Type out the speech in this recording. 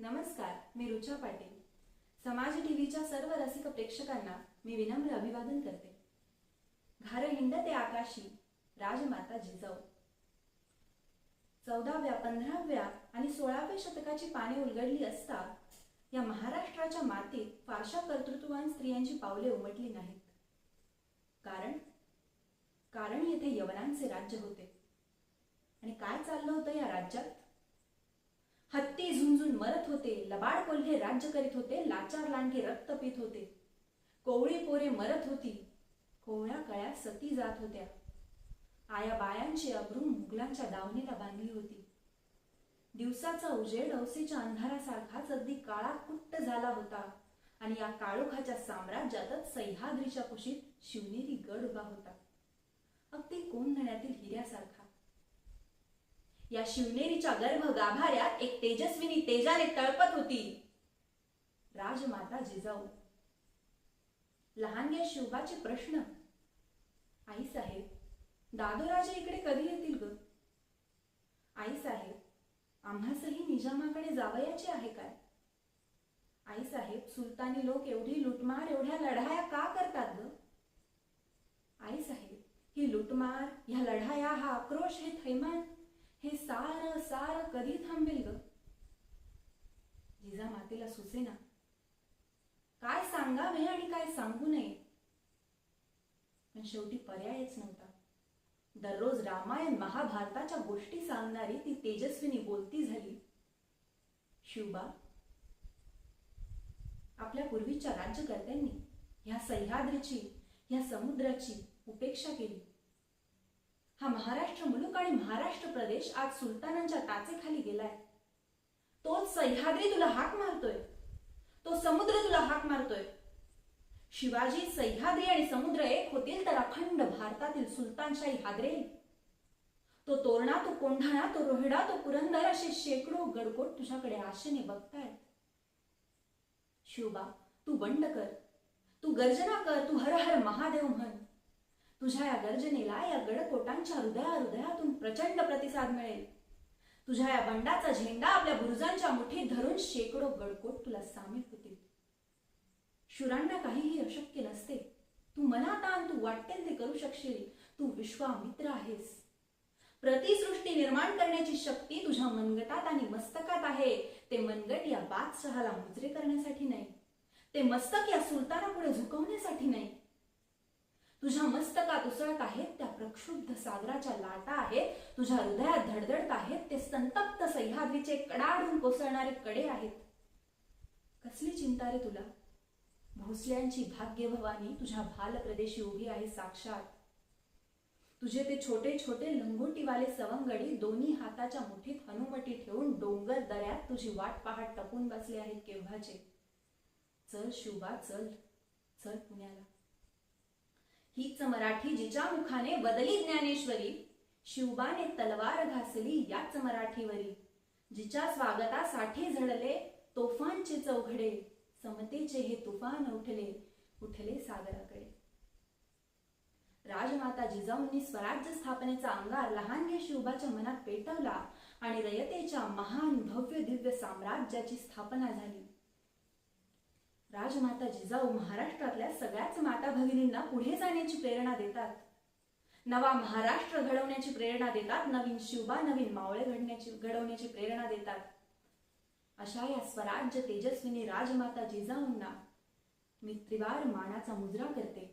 नमस्कार, मी रुचा पाटील. समाज टीव्हीच्या सर्व रसिक प्रेक्षकांना मी विनम्र अभिवादन करते. घार हिंडते आकाशी राजमाता जिजाऊ. 14व्या, 15व्या आणि 16व्या शतकाची पाने उलगडली असता या महाराष्ट्राच्या मातीत फारशा कर्तृत्ववान स्त्रियांची पावले उमटली नाहीत. कारण येथे यवनांचे राज्य होते. आणि काय चाललं होतं या राज्यात? हत्ती झुंजून मरत होते, लबाड कोल्हे राज्य करीत होते, लाचार लांडगे रक्त पीत होते, कोवळी पोरे मरत होती, कोवळ्या कळ्या सती जात होत्या. आया बायांची अब्रू मुघलांच्या दावणीला बांधली होती. दिवसाचा उजेड औसेच्या अंधारासारखाच अगदी काळा कुट्ट झाला होता आणि या काळोखाच्या साम्राज्यातच सह्याद्रीच्या कुशीत शिवनेरी गड उभा होता, अगदी कोंढण्यातील हिऱ्यासारखा. या शिवनेरीच्या गर्भ गाभाऱ्यात एक तेजस्विनी तेजाने तळपत होती, राजमाता जिजाऊ. लहानग्या शिवबाचे प्रश्न. आई साहेब, दादोराजे इकडे कधी येतील ग? आई साहेब, आम्हासही निजामाकडे जावयाचे आहे काय? आई साहेब, सुलतानी लोक एवढी लुटमार, एवढ्या लढाया का करतात ग? आई साहेब, ही लुटमार, ह्या लढाया, हा आक्रोश, हे थैमान, हे सार कधी थांबेल ग? जिजामातेला सुचेना. काय सांगावे आणि काय सांगू नये, पण शेवटी पर्यायच नव्हता. दररोज रामायण महाभारताच्या गोष्टी सांगणारी ती तेजस्विनी बोलती झाली. शिवबा, आपल्या पूर्वीच्या राज्यकर्त्यांनी ह्या सह्याद्रीची, ह्या समुद्राची उपेक्षा केली. हा महाराष्ट्र मुलूक आणि महाराष्ट्र प्रदेश आज सुलतानांच्या टाचेखाली गेलाय. तोच सह्याद्री तुला हाक मारतोय, तो समुद्र तुला हाक मारतोय. शिवाजी, सह्याद्री आणि समुद्र एक होतील तर अखंड भारतातील सुलतानशाही हादरेल. तो तोरणा, तो कोंढाणा, तो रोहिडा, तो पुरंदर असे शेकडो गडकोट तुझ्याकडे आशेने बघतायत. शिवबा, तू बंड कर, तू गर्जना कर, तू हर हर महादेव म्हण. तुझ्या या गर्जनेला या गडकोटांच्या हृदयातून प्रचंड प्रतिसाद मिळेल. तुझ्या या बंडाचा झेंडा आपल्या बुरुजांच्या मुठीत धरून शेकडो गडकोट तुला सामील होतील. शूरांना काहीही अशक्य नसते. तू मनात आण, तू वाटेल ते करू शकशील. तू विश्वामित्र आहेस. प्रतिसृष्टी निर्माण करण्याची शक्ती तुझ्या मनगटात आणि मस्तकात आहे. ते मनगट या बादशहाला मुजरे करण्यासाठी नाही, ते मस्तक या सुलतानापुढे झुकवण्यासाठी नाही. तुझ्या मस्तकात उसळत आहेत त्या प्रक्षुब्ध सागराच्या लाटा आहेत. तुझ्या हृदयात धडधडत आहेत ते संतप्त सह्याद्रीचे कडाडून कोसळणारे कडे आहेत. कसली चिंता रे तुला? भोसल्यांची भाग्यभवानी तुझ्या भाल प्रदेशी उभी आहे साक्षात. तुझे ते छोटे छोटे लंगोटीवाले सवंगडी दोन्ही हाताच्या मुठीत हनुमटी ठेवून डोंगर दऱ्यात तुझी वाट पाहत टपून बसले आहेत केव्हाचे. चल शिवबा, चल चल पुण्याला. हीच मराठी जिच्या मुखाने बदली ज्ञानेश्वरी, शिवबाने तलवार घासली याच मराठीवरी. जिच्या स्वागतासाठी झडले तोफांचे चौघडे, समतेचे हे तुफान उठले सागराकडे. राजमाता जिजाऊंनी स्वराज्य स्थापनेचा अंगार लहानग्या शिवबाच्या मनात पेटवला आणि रयतेच्या महान भव्य दिव्य साम्राज्याची स्थापना झाली. राजमाता जिजाऊ महाराष्ट्रातल्या सगळ्याच माता भगिनींना पुढे जाण्याची प्रेरणा देतात. नवा महाराष्ट्र घडवण्याची प्रेरणा देतात. नवीन शिवबा, नवीन मावळे घडवण्याची प्रेरणा देतात. अशा या स्वराज्य तेजस्विनी राजमाता जिजाऊंना मी त्रिवार मानाचा मुजरा करते.